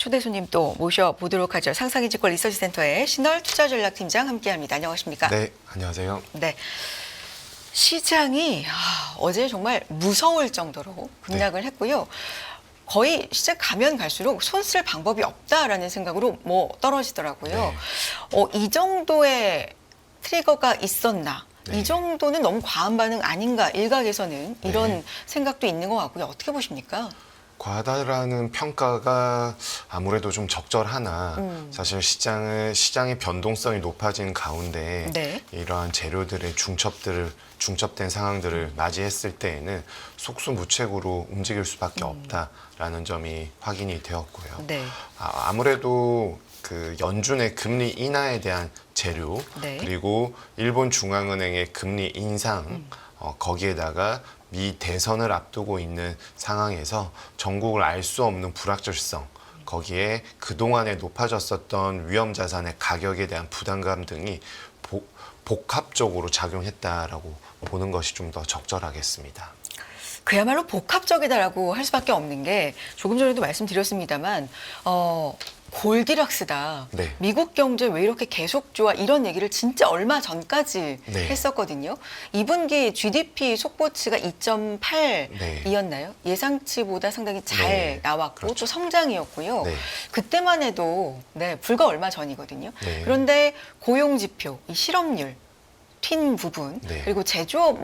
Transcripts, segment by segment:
초대 손님 또 모셔보도록 하죠. 상상인증권 리서치센터의 신월 투자전략팀장 함께합니다. 안녕하십니까? 네, 안녕하세요. 네, 시장이 어제 정말 무서울 정도로 급락을 했고요. 거의 시장 가면 갈수록 손 쓸 방법이 없다라는 생각으로 떨어지더라고요. 이 정도의 트리거가 있었나? 이 정도는 너무 과한 반응 아닌가? 일각에서는 이런 생각도 있는 것 같고요. 어떻게 보십니까? 과다라는 평가가 아무래도 좀 적절하나 사실 시장의 변동성이 높아진 가운데 이러한 재료들의 중첩된 상황들을 맞이했을 때에는 속수무책으로 움직일 수밖에 없다라는 점이 확인이 되었고요. 아무래도 그 연준의 금리 인하에 대한 재료 그리고 일본 중앙은행의 금리 인상 거기에다가 미 대선을 앞두고 있는 상황에서 전국을 알 수 없는 불확실성 거기에 그동안에 높아졌었던 위험자산의 가격에 대한 부담감 등이 복합적으로 작용했다라고 보는 것이 좀 더 적절하겠습니다. 그야말로 복합적이다라고 할 수밖에 없는 게 조금 전에도 말씀드렸습니다만 골디락스다. 미국 경제 왜 이렇게 계속 좋아? 이런 얘기를 진짜 얼마 전까지 했었거든요. 2분기 GDP 속보치가 2.8이었나요? 예상치보다 상당히 잘 나왔고 또 성장이었고요. 그때만 해도 불과 얼마 전이거든요. 그런데 고용지표, 이 실업률, 튄 부분, 그리고 제조업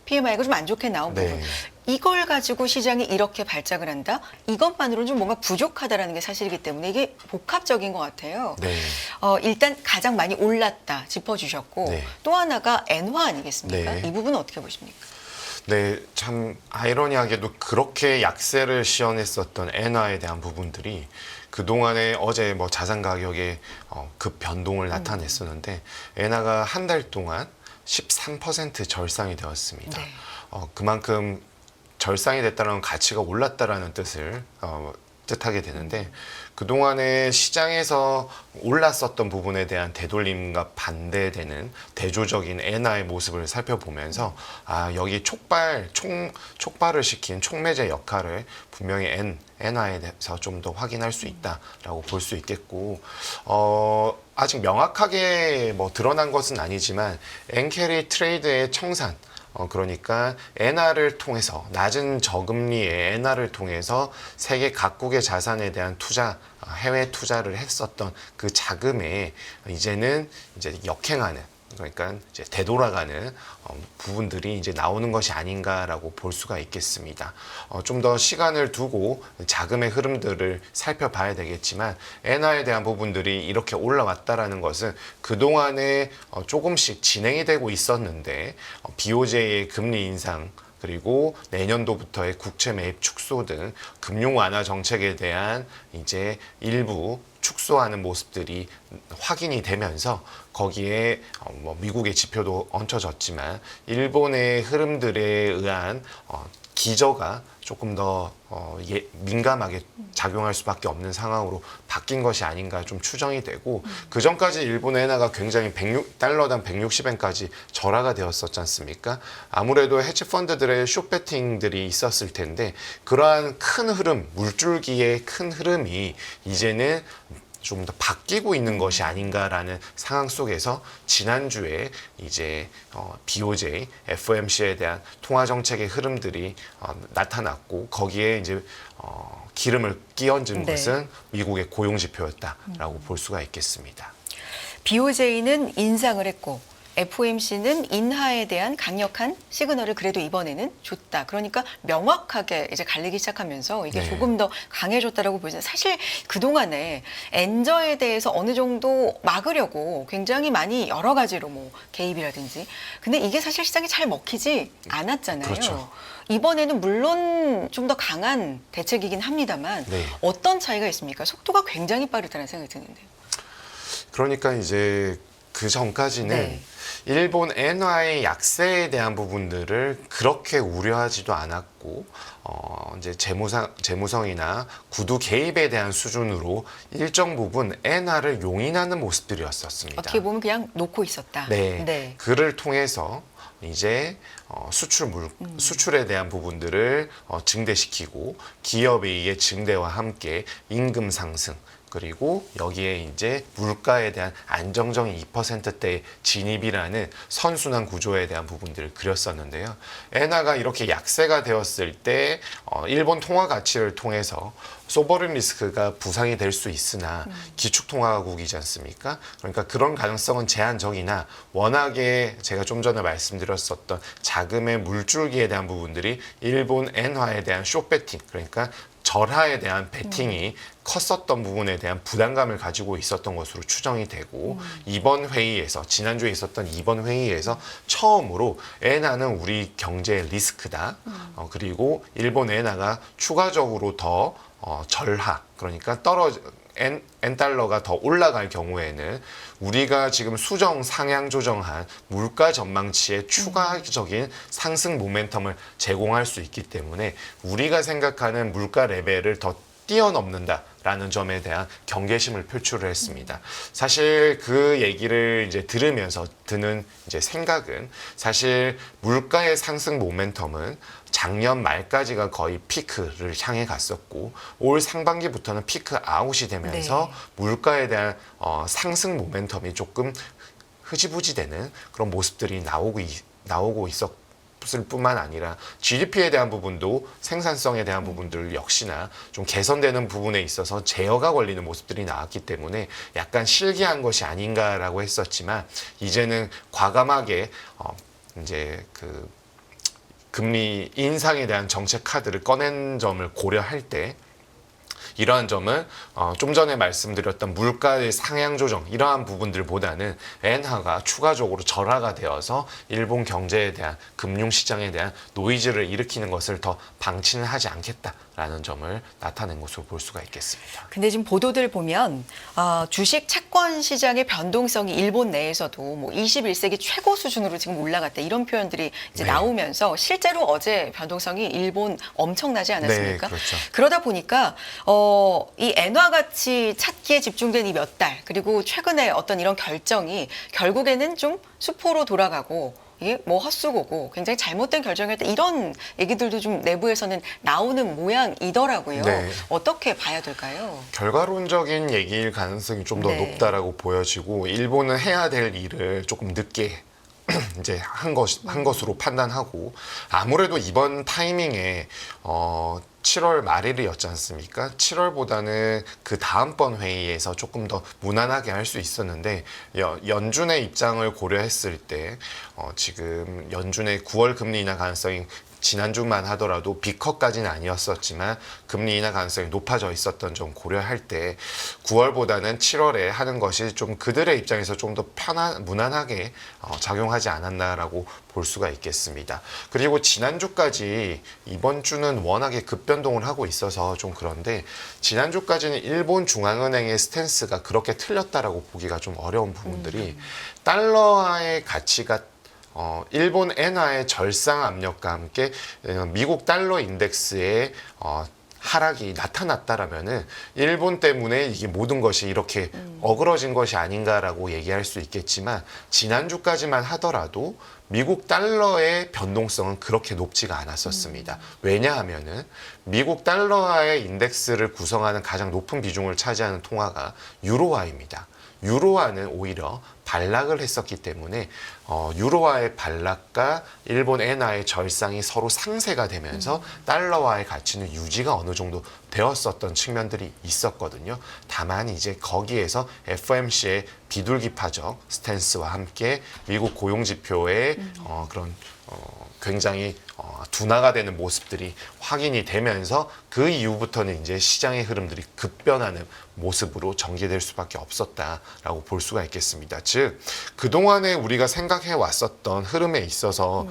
PMI가 좀 안 좋게 나온 부분. 이걸 가지고 시장이 이렇게 발작을 한다? 이것만으로는 좀 뭔가 부족하다라는 게 사실이기 때문에 이게 복합적인 것 같아요. 일단 가장 많이 올랐다 짚어주셨고 또 하나가 엔화 아니겠습니까? 이 부분은 어떻게 보십니까? 네, 참 아이러니하게도 그렇게 약세를 시연했었던 엔화에 대한 부분들이 그동안에 어제 자산 가격의 급 변동을 나타냈었는데 엔화가 한 달 동안 13% 절상이 되었습니다. 그만큼 절상이 됐다는 가치가 올랐다라는 뜻하게 되는데 그동안에 시장에서 올랐었던 부분에 대한 되돌림과 반대되는 대조적인 엔화의 모습을 살펴보면서 여기 촉발을 시킨 촉매제 역할을 분명히 엔화에 대해서 좀 더 확인할 수 있다라고 볼 수 있겠고 아직 명확하게 드러난 것은 아니지만 엔캐리 트레이드의 청산 그러니까 엔화를 통해서 낮은 저금리의 엔화를 통해서 세계 각국의 자산에 대한 투자, 해외 투자를 했었던 그 자금에 이제는 역행하는 그러니까 이제 되돌아가는 부분들이 이제 나오는 것이 아닌가라고 볼 수가 있겠습니다. 좀 더 시간을 두고 자금의 흐름들을 살펴봐야 되겠지만 엔화에 대한 부분들이 이렇게 올라왔다라는 것은 그동안에 조금씩 진행이 되고 있었는데 BOJ의 금리 인상 그리고 내년도부터의 국채 매입 축소 등 금융 완화 정책에 대한 이제 일부 축소하는 모습들이 확인이 되면서 거기에 미국의 지표도 얹혀졌지만 일본의 흐름들에 의한 기저가 조금 더 민감하게 작용할 수밖에 없는 상황으로 바뀐 것이 아닌가 좀 추정이 되고 그 전까지 일본의 엔화가 굉장히 달러당 160엔까지 절하가 되었었지 않습니까? 아무래도 헤지펀드들의 숏배팅들이 있었을 텐데 그러한 큰 흐름, 물줄기의 큰 흐름이 이제는 좀 더 바뀌고 있는 것이 아닌가라는 상황 속에서 지난주에 이제 BOJ, FOMC에 대한 통화 정책의 흐름들이 나타났고 거기에 이제 기름을 끼얹은 것은 미국의 고용 지표였다라고 볼 수가 있겠습니다. BOJ는 인상을 했고 FOMC는 인하에 대한 강력한 시그널을 그래도 이번에는 줬다. 그러니까 명확하게 이제 갈리기 시작하면서 이게 조금 더 강해졌다라고 보이죠. 사실 그동안에 엔저에 대해서 어느 정도 막으려고 굉장히 많이 여러 가지로 개입이라든지. 근데 이게 사실 시장에 잘 먹히지 않았잖아요. 이번에는 물론 좀 더 강한 대책이긴 합니다만 어떤 차이가 있습니까? 속도가 굉장히 빠르다는 생각이 드는데요. 그러니까 이제 그 전까지는 일본 엔화의 약세에 대한 부분들을 그렇게 우려하지도 않았고 이제 재무성이나 구두 개입에 대한 수준으로 일정 부분 엔화를 용인하는 모습들이었었습니다. 어떻게 보면 그냥 놓고 있었다. 그를 통해서 이제 수출에 대한 부분들을 증대시키고 기업에 의해 증대와 함께 임금 상승 그리고 여기에 이제 물가에 대한 안정적인 2%대 진입이라는 선순환 구조에 대한 부분들을 그렸었는데요. 엔화가 이렇게 약세가 되었을 때 일본 통화 가치를 통해서 소버린 리스크가 부상이 될 수 있으나 기축통화국이지 않습니까? 그러니까 그런 가능성은 제한적이나 워낙에 제가 좀 전에 말씀드렸었던 자금의 물줄기에 대한 부분들이 일본 엔화에 대한 숏배팅 그러니까 절하에 대한 베팅이 컸었던 부분에 대한 부담감을 가지고 있었던 것으로 추정이 되고 이번 회의에서 지난주에 있었던 이번 회의에서 처음으로 엔화는 우리 경제의 리스크다. 그리고 일본 엔화가 추가적으로 더 절하 그러니까 엔달러가 더 올라갈 경우에는 우리가 지금 수정 상향 조정한 물가 전망치에 추가적인 상승 모멘텀을 제공할 수 있기 때문에 우리가 생각하는 물가 레벨을 더 뛰어넘는다라는 점에 대한 경계심을 표출을 했습니다. 사실 그 얘기를 이제 들으면서 드는 이제 생각은 사실 물가의 상승 모멘텀은 작년 말까지가 거의 피크를 향해 갔었고 올 상반기부터는 피크 아웃이 되면서 물가에 대한 상승 모멘텀이 조금 흐지부지되는 그런 모습들이 나오고 있었을 뿐만 아니라 GDP에 대한 부분도 생산성에 대한 부분들 역시나 좀 개선되는 부분에 있어서 제어가 걸리는 모습들이 나왔기 때문에 약간 실기한 것이 아닌가라고 했었지만 이제는 과감하게 이제 그 금리 인상에 대한 정책 카드를 꺼낸 점을 고려할 때 이러한 점은 좀 전에 말씀드렸던 물가의 상향 조정 이러한 부분들보다는 엔화가 추가적으로 절하가 되어서 일본 경제에 대한 금융시장에 대한 노이즈를 일으키는 것을 더 방치는 하지 않겠다라는 점을 나타낸 것으로 볼 수가 있겠습니다. 근데 지금 보도들 보면 주식 채권 시장의 변동성이 일본 내에서도 뭐 21세기 최고 수준으로 지금 올라갔다 이런 표현들이 이제 나오면서 실제로 어제 변동성이 일본 엄청나지 않았습니까? 네, 그렇죠. 그러다 보니까 이 엔화 가치 찾기에 집중된 이 몇 달 그리고 최근에 어떤 이런 결정이 결국에는 좀 수포로 돌아가고 이게 뭐 헛수고고 굉장히 잘못된 결정이었다 이런 얘기들도 좀 내부에서는 나오는 모양이더라고요. 네. 어떻게 봐야 될까요? 결과론적인 얘기일 가능성이 좀 더 높다라고 보여지고 일본은 해야 될 일을 조금 늦게 이제 한 것으로 판단하고 아무래도 이번 타이밍에 7월 말일이었지 않습니까? 7월보다는 그 다음번 회의에서 조금 더 무난하게 할 수 있었는데 연준의 입장을 고려했을 때 지금 연준의 9월 금리 인하 가능성이 지난주만 하더라도 B컷까지는 아니었었지만 금리 인하 가능성이 높아져 있었던 점 고려할 때 9월보다는 7월에 하는 것이 좀 그들의 입장에서 좀 더 무난하게 작용하지 않았나라고 볼 수가 있겠습니다. 그리고 지난주까지 이번 주는 워낙에 급변동을 하고 있어서 좀 그런데 지난주까지는 일본 중앙은행의 스탠스가 그렇게 틀렸다라고 보기가 좀 어려운 부분들이 달러화의 가치가 일본 엔화의 절상 압력과 함께 미국 달러 인덱스의 하락이 나타났다라면은 일본 때문에 이게 모든 것이 이렇게 어그러진 것이 아닌가라고 얘기할 수 있겠지만 지난주까지만 하더라도 미국 달러의 변동성은 그렇게 높지가 않았었습니다. 왜냐하면은 미국 달러화의 인덱스를 구성하는 가장 높은 비중을 차지하는 통화가 유로화입니다. 유로화는 오히려 반락을 했었기 때문에 유로화의 반락과 일본 엔화의 절상이 서로 상쇄가 되면서 달러화의 가치는 유지가 어느 정도 되었었던 측면들이 있었거든요. 다만 이제 거기에서 FOMC의 비둘기파적 스탠스와 함께 미국 고용지표의 그런 굉장히 둔화가 되는 모습들이 확인이 되면서 그 이후부터는 이제 시장의 흐름들이 급변하는 모습으로 전개될 수밖에 없었다라고 볼 수가 있겠습니다. 즉 그동안에 우리가 생각해 왔었던 흐름에 있어서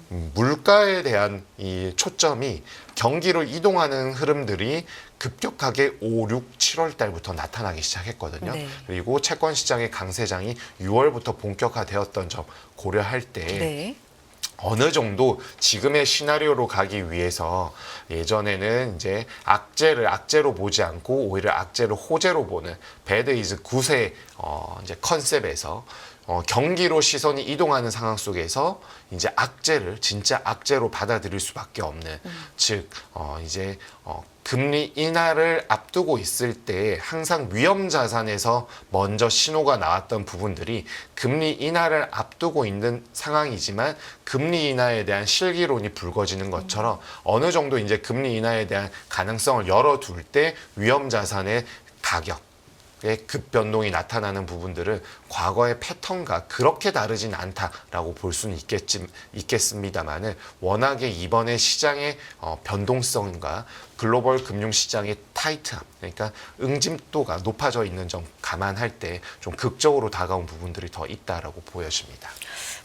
물가에 대한 이 초점이 경기로 이동하는 흐름들이 급격하게 5, 6, 7월 달부터 나타나기 시작했거든요. 네. 그리고 채권 시장의 강세장이 6월부터 본격화되었던 점 고려할 때 어느 정도 지금의 시나리오로 가기 위해서 예전에는 이제 악재를 악재로 보지 않고 오히려 악재를 호재로 보는 배드 이즈 굿의 이제 컨셉에서 경기로 시선이 이동하는 상황 속에서 이제 악재를 진짜 악재로 받아들일 수밖에 없는 즉 이제 금리 인하를 앞두고 있을 때 항상 위험 자산에서 먼저 신호가 나왔던 부분들이 금리 인하를 앞두고 있는 상황이지만 금리 인하에 대한 실기론이 불거지는 것처럼 어느 정도 이제 금리 인하에 대한 가능성을 열어둘 때 위험 자산의 가격 급변동이 나타나는 부분들은 과거의 패턴과 그렇게 다르진 않다라고 볼 수는 있겠습니다만은 워낙에 이번에 시장의 변동성과 글로벌 금융시장의 타이트함, 그러니까 응집도가 높아져 있는 점 감안할 때 좀 극적으로 다가온 부분들이 더 있다라고 보여집니다.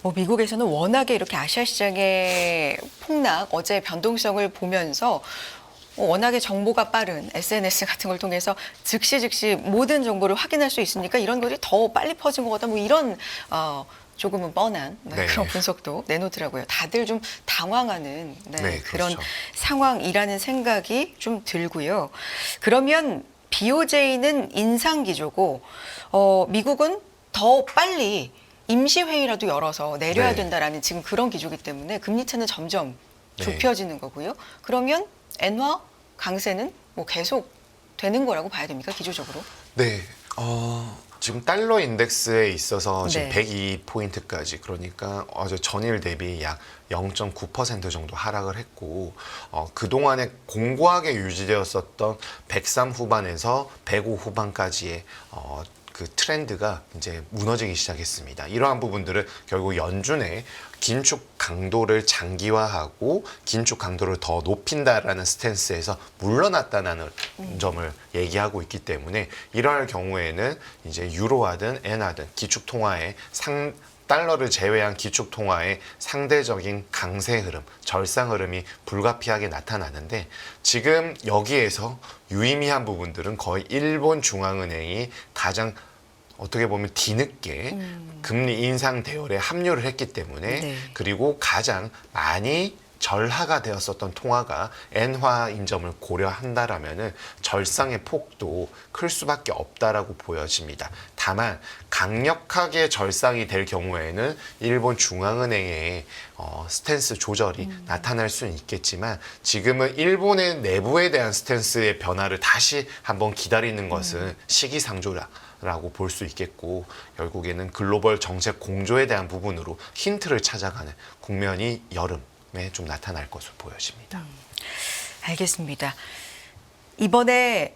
뭐 미국에서는 워낙에 이렇게 아시아 시장의 폭락, 어제 변동성을 보면서 워낙에 정보가 빠른 SNS 같은 걸 통해서 즉시 모든 정보를 확인할 수 있으니까 이런 것이 더 빨리 퍼진 것 같다. 뭐 이런 조금은 뻔한 네. 그런 분석도 내놓더라고요. 다들 좀 당황하는 네, 그런 그렇죠. 상황이라는 생각이 좀 들고요. 그러면 BOJ는 인상 기조고 미국은 더 빨리 임시회의라도 열어서 내려야 네. 된다라는 지금 그런 기조이기 때문에 금리차는 점점 네. 좁혀지는 거고요. 그러면 엔화 강세는 뭐 계속 되는 거라고 봐야 됩니까? 기조적으로? 네. 지금 달러 인덱스에 있어서 지금 네. 102포인트까지 그러니까 어제 전일 대비 약 0.9% 정도 하락을 했고 그동안에 공고하게 유지되었었던 103 후반에서 105 후반까지의 그 트렌드가 이제 무너지기 시작했습니다. 이러한 부분들은 결국 연준의 긴축 강도를 장기화하고 긴축 강도를 더 높인다라는 스탠스에서 물러났다는 점을 얘기하고 있기 때문에 이러할 경우에는 이제 유로화든 엔화든 기축 통화의 달러를 제외한 기축 통화의 상대적인 강세 흐름, 절상 흐름이 불가피하게 나타나는데 지금 여기에서 유의미한 부분들은 거의 일본 중앙은행이 가장 어떻게 보면 뒤늦게 금리 인상 대열에 합류를 했기 때문에 네. 그리고 가장 많이 절하가 되었었던 통화가 엔화인 점을 고려한다라면은 절상의 폭도 클 수밖에 없다라고 보여집니다. 다만 강력하게 절상이 될 경우에는 일본 중앙은행의 스탠스 조절이 나타날 수는 있겠지만 지금은 일본의 내부에 대한 스탠스의 변화를 다시 한번 기다리는 것은 시기상조라고 볼 수 있겠고 결국에는 글로벌 정책 공조에 대한 부분으로 힌트를 찾아가는 국면이 여름에 좀 나타날 것으로 보여집니다. 알겠습니다. 이번에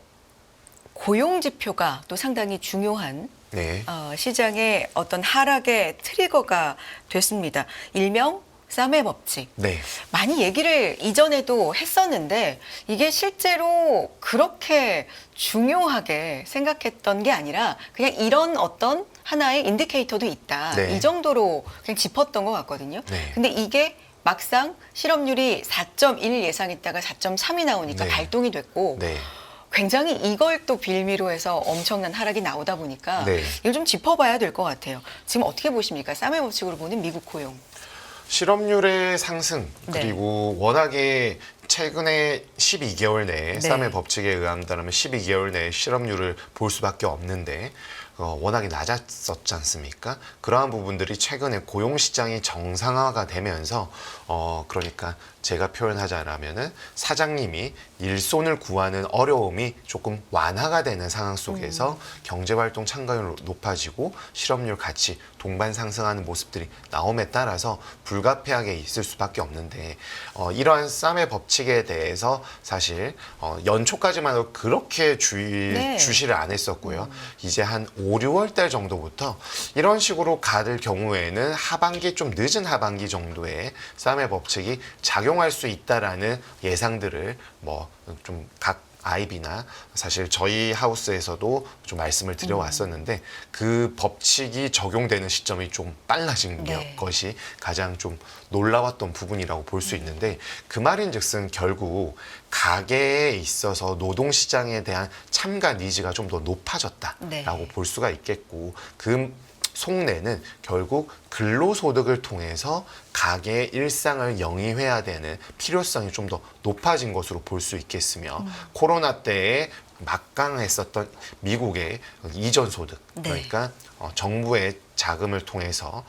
고용 지표가 또 상당히 중요한 네. 시장의 어떤 하락의 트리거가 됐습니다. 일명 쌈의 법칙. 네. 많이 얘기를 이전에도 했었는데 이게 실제로 그렇게 중요하게 생각했던 게 아니라 그냥 이런 어떤 하나의 인디케이터도 있다. 네. 이 정도로 그냥 짚었던 것 같거든요. 네. 근데 이게 막상 실업률이 4.1 예상했다가 4.3이 나오니까 네. 발동이 됐고 네. 굉장히 이걸 또 빌미로 해서 엄청난 하락이 나오다 보니까 네. 이걸 좀 짚어봐야 될 것 같아요. 지금 어떻게 보십니까? 쌈의 법칙으로 보는 미국 고용. 실업률의 상승 네. 그리고 워낙에 최근에 12개월 내에 네. 쌈의 법칙에 의한다면 12개월 내에 실업률을 볼 수밖에 없는데 워낙에 낮았었지 않습니까? 그러한 부분들이 최근에 고용시장이 정상화가 되면서 그러니까 제가 표현하자면은 사장님이 일손을 구하는 어려움이 조금 완화가 되는 상황 속에서 경제활동 참가율 높아지고 실업률 같이 동반 상승하는 모습들이 나옴에 따라서 불가피하게 있을 수밖에 없는데 이러한 쌈의 법칙에 대해서 사실 연초까지만 해도 그렇게 네. 주시를 안 했었고요. 이제 한 5, 6월 달 정도부터 이런 식으로 가들 경우에는 하반기 좀 늦은 하반기 정도에 쌈의 법칙이 작용할 수 있다라는 예상들을 뭐 좀 각 아이비나 사실 저희 하우스에서도 좀 말씀을 드려왔었는데 그 법칙이 적용되는 시점이 좀 빨라진 네. 것이 가장 좀 놀라웠던 부분이라고 볼 수 있는데 그 말인즉슨 결국 가계에 있어서 노동시장에 대한 참가 니즈가 좀 더 높아졌다라고 네. 볼 수가 있겠고 그 속내는 결국 근로소득을 통해서 가계의 일상을 영위해야 되는 필요성이 좀 더 높아진 것으로 볼 수 있겠으며 코로나 때에 막강했었던 미국의 이전 소득, 네. 그러니까 정부의 자금을 통해서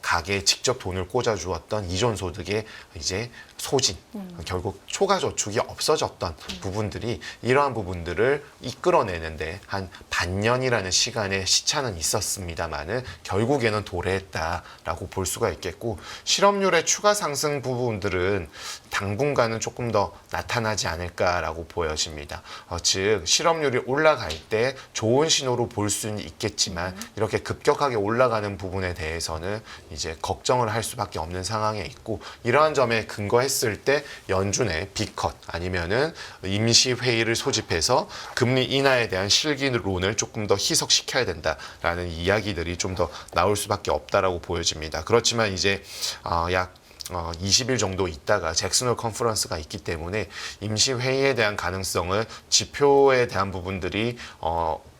가게에 직접 돈을 꽂아주었던 이전 소득의 이제 소진, 결국 초과 저축이 없어졌던 부분들이 이러한 부분들을 이끌어내는데 한 반년이라는 시간의 시차는 있었습니다만은 결국에는 도래했다라고 볼 수가 있겠고, 실업률의 추가 상승 부분들은 당분간은 조금 더 나타나지 않을까라고 보여집니다. 즉 실업률이 올라갈 때 좋은 신호로 볼 수는 있겠지만 이렇게 급격하게 올라가는 부분에 대해서는 이제 걱정을 할 수밖에 없는 상황에 있고, 이러한 점에 근거했을 때 연준의 B컷 아니면은 임시 회의를 소집해서 금리 인하에 대한 실기론을 조금 더 희석시켜야 된다라는 이야기들이 좀 더 나올 수밖에 없다라고 보여집니다. 그렇지만 이제 약 20일 정도 있다가 잭슨홀 컨퍼런스가 있기 때문에 임시 회의에 대한 가능성을, 지표에 대한 부분들이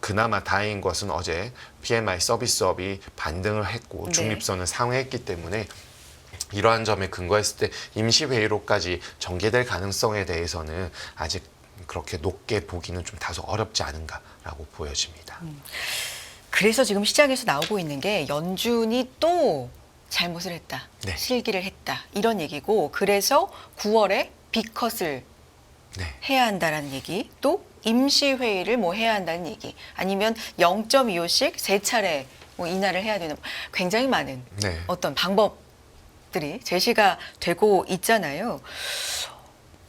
그나마 다행인 것은 어제 PMI 서비스업이 반등을 했고 네. 중립선을 상회했기 때문에 이러한 점에 근거했을 때 임시 회의로까지 전개될 가능성에 대해서는 아직 그렇게 높게 보기는 좀 다소 어렵지 않은가라고 보여집니다. 그래서 지금 시장에서 나오고 있는 게 연준이 또 잘못을 했다, 네. 실기를 했다 이런 얘기고, 그래서 9월에 B컷을 네. 해야 한다라는 얘기, 또 임시 회의를 뭐 해야 한다는 얘기, 아니면 0.25씩 세 차례 뭐 인하를 해야 되는, 굉장히 많은 네. 어떤 방법들이 제시가 되고 있잖아요.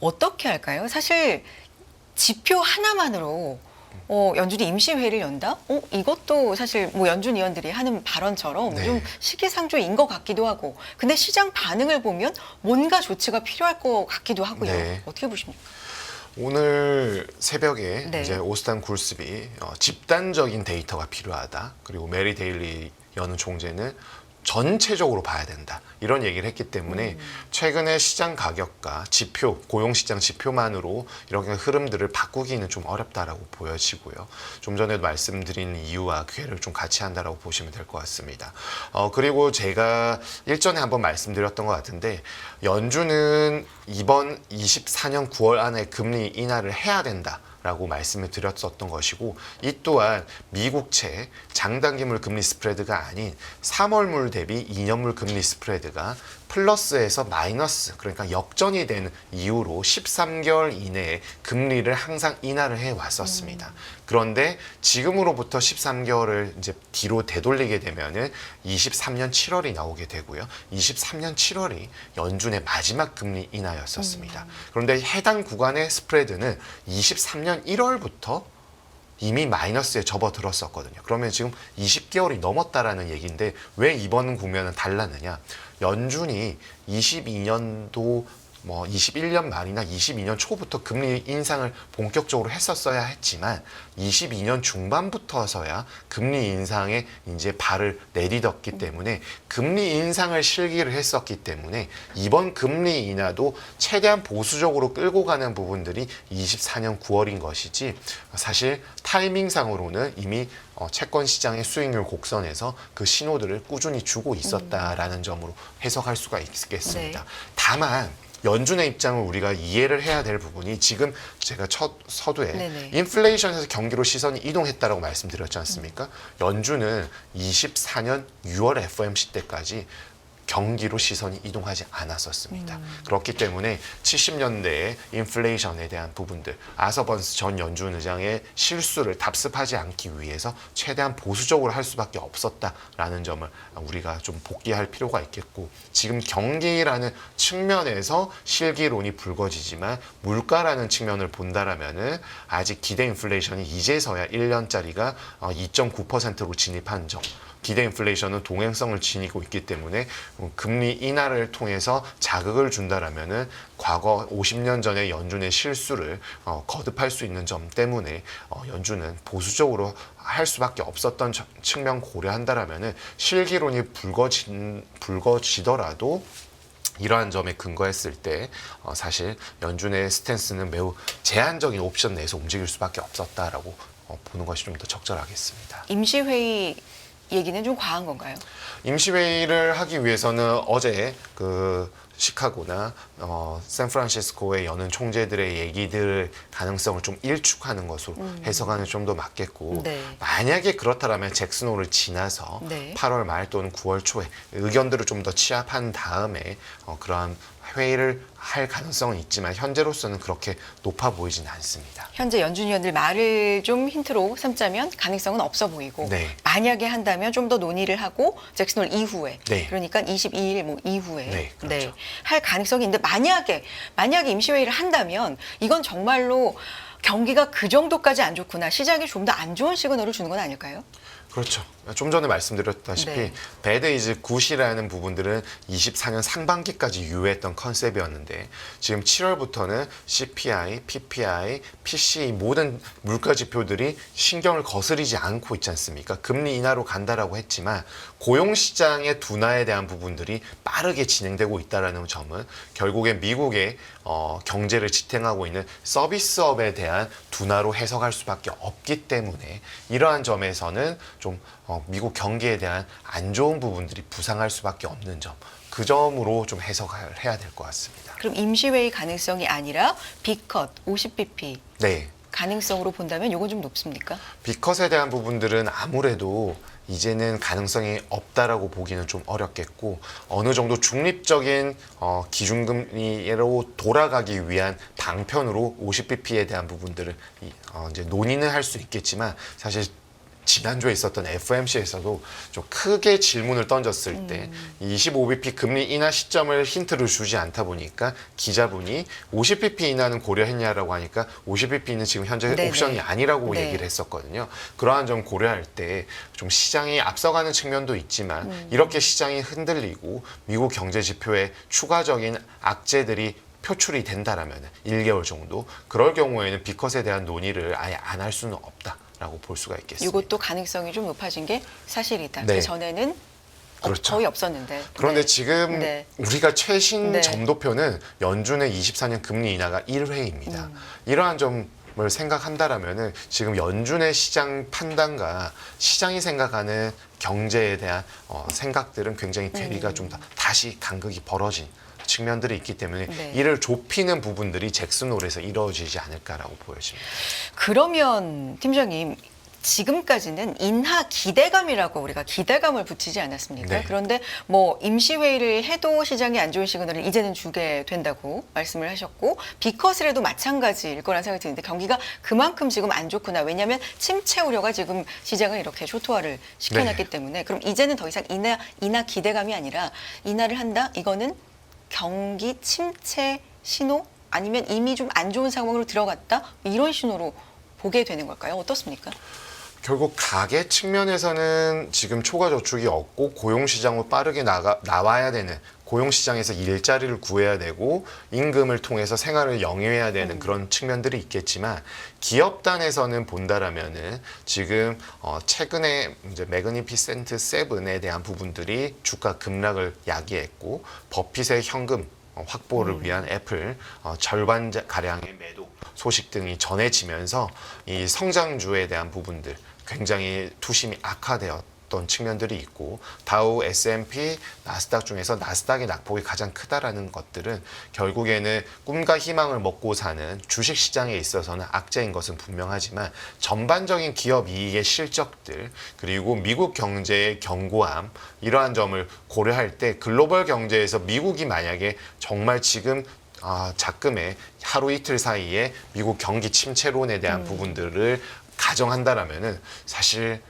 어떻게 할까요? 사실 지표 하나만으로 연준이 임시회의를 연다? 이것도 사실 뭐 연준 의원들이 하는 발언처럼 네. 좀 시기상조인 것 같기도 하고, 근데 시장 반응을 보면 뭔가 조치가 필요할 것 같기도 하고요. 네. 어떻게 보십니까? 오늘 새벽에 네. 이제 오스탄 굴스비 집단적인 데이터가 필요하다. 그리고 메리 데일리 여는 총재는 전체적으로 봐야 된다. 이런 얘기를 했기 때문에 최근에 시장 가격과 지표, 고용시장 지표만으로 이런 흐름들을 바꾸기는 좀 어렵다라고 보여지고요. 좀 전에도 말씀드린 이유와 괴를 좀 같이 한다라고 보시면 될 것 같습니다. 그리고 제가 일전에 한번 말씀드렸던 것 같은데, 연준은 이번 24년 9월 안에 금리 인하를 해야 된다 라고 말씀을 드렸었던 것이고, 이 또한 미국채 장단기물 금리 스프레드가 아닌 3월물 대비 2년물 금리 스프레드가 플러스에서 마이너스, 그러니까 역전이 된 이후로 13개월 이내에 금리를 항상 인하를 해 왔었습니다. 그런데 지금으로부터 13개월을 이제 뒤로 되돌리게 되면은 23년 7월이 나오게 되고요. 23년 7월이 연준의 마지막 금리 인하였었습니다. 그런데 해당 구간의 스프레드는 23년 1월부터 이미 마이너스에 접어들었었거든요. 그러면 지금 20개월이 넘었다라는 얘기인데 왜 이번 국면은 달랐느냐? 연준이 22년도 21년 말이나 22년 초부터 금리 인상을 본격적으로 했었어야 했지만 22년 중반부터서야 금리 인상에 이제 발을 내딛었기 때문에 금리 인상을 실기를 했었기 때문에 이번 금리 인하도 최대한 보수적으로 끌고 가는 부분들이 24년 9월인 것이지, 사실 타이밍상으로는 이미 채권 시장의 수익률 곡선에서 그 신호들을 꾸준히 주고 있었다라는 점으로 해석할 수가 있겠습니다. 네. 다만 연준의 입장을 우리가 이해를 해야 될 부분이, 지금 제가 첫 서두에 네네. 인플레이션에서 경기로 시선이 이동했다라고 말씀드렸지 않습니까? 연준은 24년 6월 FOMC 때까지 경기로 시선이 이동하지 않았었습니다. 그렇기 때문에 70년대의 인플레이션에 대한 부분들, 아서번스 전 연준 의장의 실수를 답습하지 않기 위해서 최대한 보수적으로 할 수밖에 없었다라는 점을 우리가 좀 복귀할 필요가 있겠고, 지금 경기라는 측면에서 실기론이 불거지지만 물가라는 측면을 본다라면은 아직 기대 인플레이션이 이제서야 1년짜리가 2.9%로 진입한 점, 기대 인플레이션은 동행성을 지니고 있기 때문에 금리 인하를 통해서 자극을 준다라면은 과거 50년 전의 연준의 실수를 거듭할 수 있는 점 때문에 연준은 보수적으로 할 수밖에 없었던 측면 고려한다라면은 실기론이 불거지더라도 이러한 점에 근거했을 때 사실 연준의 스탠스는 매우 제한적인 옵션 내에서 움직일 수밖에 없었다라고 보는 것이 좀 더 적절하겠습니다. 임시회의 얘기는 좀 과한 건가요? 임시회의를 하기 위해서는 어제 그 시카고나 샌프란시스코의 여는 총재들의 얘기들 가능성을 좀 일축하는 것으로 해석하는 좀 더 맞겠고, 네. 만약에 그렇다면 잭슨 홀을 지나서 네. 8월 말 또는 9월 초에 의견들을 좀 더 취합한 다음에 그러한 회의를 할 가능성은 있지만 현재로서는 그렇게 높아 보이진 않습니다. 현재 연준 위원들 말을 좀 힌트로 삼자면 가능성은 없어 보이고 네. 만약에 한다면 좀 더 논의를 하고 잭슨 홀 이후에 네. 그러니까 22일 뭐 이후에 네, 그렇죠. 할 가능성이 있는데 만약에 임시회의를 한다면 이건 정말로 경기가 그 정도까지 안 좋구나 시장이 좀 더 안 좋은 시그널을 주는 건 아닐까요? 그렇죠. 좀 전에 말씀드렸다시피 네. 배드 이즈 굿이라는 부분들은 24년 상반기까지 유효했던 컨셉이었는데 지금 7월부터는 CPI, PPI, PCE 모든 물가 지표들이 신경을 거스르지 않고 있지 않습니까? 금리 인하로 간다라고 했지만 고용 시장의 둔화에 대한 부분들이 빠르게 진행되고 있다는 점은 결국엔 미국의 경제를 지탱하고 있는 서비스업에 대한 둔화로 해석할 수밖에 없기 때문에 이러한 점에서는 좀 미국 경기에 대한 안 좋은 부분들이 부상할 수밖에 없는 점, 그 점으로 좀 해석을 해야 될 것 같습니다. 그럼 임시회의 가능성이 아니라 빅컷 50bp 네. 가능성으로 본다면 이건 좀 높습니까? 빅컷에 대한 부분들은 아무래도 이제는 가능성이 없다라고 보기는 좀 어렵겠고 어느 정도 중립적인 기준금리로 돌아가기 위한 방편으로 50bp에 대한 부분들을 이제 논의는 할 수 있겠지만 사실 지난주에 있었던 FOMC에서도 좀 크게 질문을 던졌을 때 25bp 금리 인하 시점을 힌트를 주지 않다 보니까 기자분이 50bp 인하는 고려했냐라고 하니까 50bp는 지금 현재 네네. 옵션이 아니라고 네. 얘기를 했었거든요. 그러한 점 고려할 때 좀 시장이 앞서가는 측면도 있지만 이렇게 시장이 흔들리고 미국 경제 지표에 추가적인 악재들이 표출이 된다라면 1개월 정도 그럴 경우에는 빅컷에 대한 논의를 아예 안 할 수는 없다라고 볼 수가 있겠습니다. 이것도 가능성이 좀 높아진 게 사실이다. 네. 그 전에는 그렇죠. 거의 없었는데. 그런데 네. 지금 네. 우리가 최신 네. 점도표는 연준의 24년 금리 인하가 1회입니다. 이러한 점을 생각한다라면은 지금 연준의 시장 판단과 시장이 생각하는 경제에 대한 생각들은 굉장히 괴리가 좀 더 다시 간극이 벌어진 측면들이 있기 때문에 네. 이를 좁히는 부분들이 잭슨홀에서 이루어지지 않을까라고 보여집니다. 그러면 팀장님 지금까지는 인하 기대감이라고 우리가 기대감을 붙이지 않았습니까? 네. 그런데 뭐 임시회의를 해도 시장이 안 좋은 시그널을 이제는 주게 된다고 말씀을 하셨고 빅컷을 해도 마찬가지일 거란 생각이 드는데 경기가 그만큼 지금 안 좋구나. 왜냐하면 침체 우려가 지금 시장을 이렇게 초토화를 시켜놨기 네. 때문에 그럼 이제는 더 이상 인하 기대감이 아니라 인하를 한다? 이거는 경기 침체 신호? 아니면 이미 좀 안 좋은 상황으로 들어갔다? 이런 신호로 보게 되는 걸까요? 어떻습니까? 결국 가계 측면에서는 지금 초과 저축이 없고 고용시장으로 빠르게 나와야 되는 고용시장에서 일자리를 구해야 되고 임금을 통해서 생활을 영위해야 되는 그런 측면들이 있겠지만 기업단에서는 본다라면은 지금 최근에 이제 매그니피센트 세븐에 대한 부분들이 주가 급락을 야기했고 버핏의 현금 확보를 위한 애플 절반 가량의 매도 소식 등이 전해지면서 이 성장주에 대한 부분들 굉장히 투심이 악화되었던 측면들이 있고 다우, S&P, 나스닥 중에서 나스닥의 낙폭이 가장 크다라는 것들은 결국에는 꿈과 희망을 먹고 사는 주식시장에 있어서는 악재인 것은 분명하지만 전반적인 기업 이익의 실적들 그리고 미국 경제의 견고함 이러한 점을 고려할 때 글로벌 경제에서 미국이 만약에 정말 지금 작금의 하루 이틀 사이에 미국 경기 침체론에 대한 부분들을 가정한다라면은 사실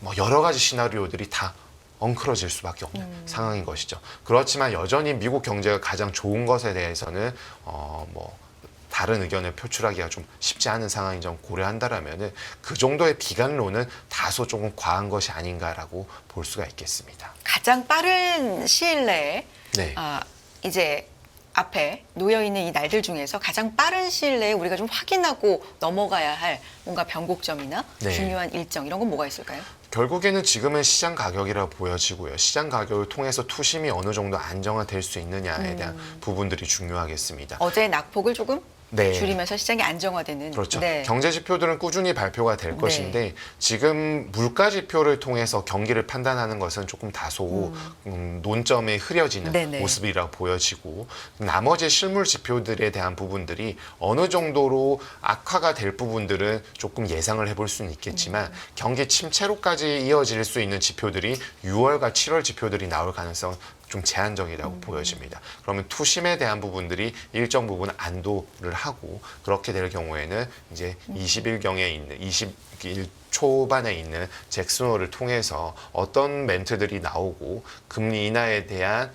뭐 여러 가지 시나리오들이 다 엉클어질 수밖에 없는 상황인 것이죠. 그렇지만 여전히 미국 경제가 가장 좋은 것에 대해서는 뭐 다른 의견을 표출하기가 좀 쉽지 않은 상황인 점 고려한다라면은 그 정도의 비관론은 다소 조금 과한 것이 아닌가라고 볼 수가 있겠습니다. 가장 빠른 시일 내에 네. 이제 앞에 놓여있는 이 날들 중에서 가장 빠른 시일 내에 우리가 좀 확인하고 넘어가야 할 뭔가 변곡점이나 네. 중요한 일정 이런 건 뭐가 있을까요? 결국에는 지금은 시장 가격이라 보여지고요. 시장 가격을 통해서 투심이 어느 정도 안정화될 수 있느냐에 대한 부분들이 중요하겠습니다. 어제 낙폭을 조금 네. 줄이면서 시장이 안정화되는. 그렇죠. 네. 경제 지표들은 꾸준히 발표가 될 것인데 지금 물가 지표를 통해서 경기를 판단하는 것은 조금 다소 논점에 흐려지는 네네. 모습이라 보여지고 나머지 실물 지표들에 대한 부분들이 어느 정도로 악화가 될 부분들은 조금 예상을 해볼 수는 있겠지만 경기 침체로까지 이어질 수 있는 지표들이 6월과 7월 지표들이 나올 가능성은 좀 제한적이라고 보여집니다. 그러면 투심에 대한 부분들이 일정 부분 안도를 하고 그렇게 될 경우에는 이제 20일경에 있는 20일 초반에 있는 잭슨홀을 통해서 어떤 멘트들이 나오고 금리 인하에 대한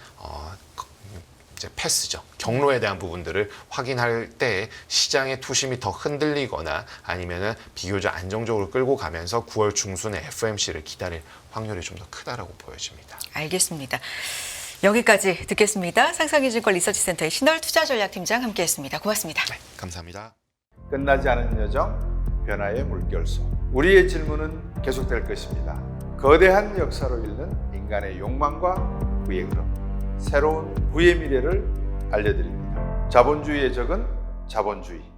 이제 패스죠. 경로에 대한 부분들을 확인할 때 시장의 투심이 더 흔들리거나 아니면은 비교적 안정적으로 끌고 가면서 9월 중순에 FOMC를 기다릴 확률이 좀 더 크다라고 보여집니다. 알겠습니다. 여기까지 듣겠습니다. 상상기증권 리서치센터의 신월 투자전략팀장 함께했습니다. 고맙습니다. 네, 감사합니다. 끝나지 않은 여정, 변화의 물결소. 우리의 질문은 계속될 것입니다. 거대한 역사로 읽는 인간의 욕망과 부의 흐름. 새로운 부의 미래를 알려드립니다. 자본주의의 적은 자본주의.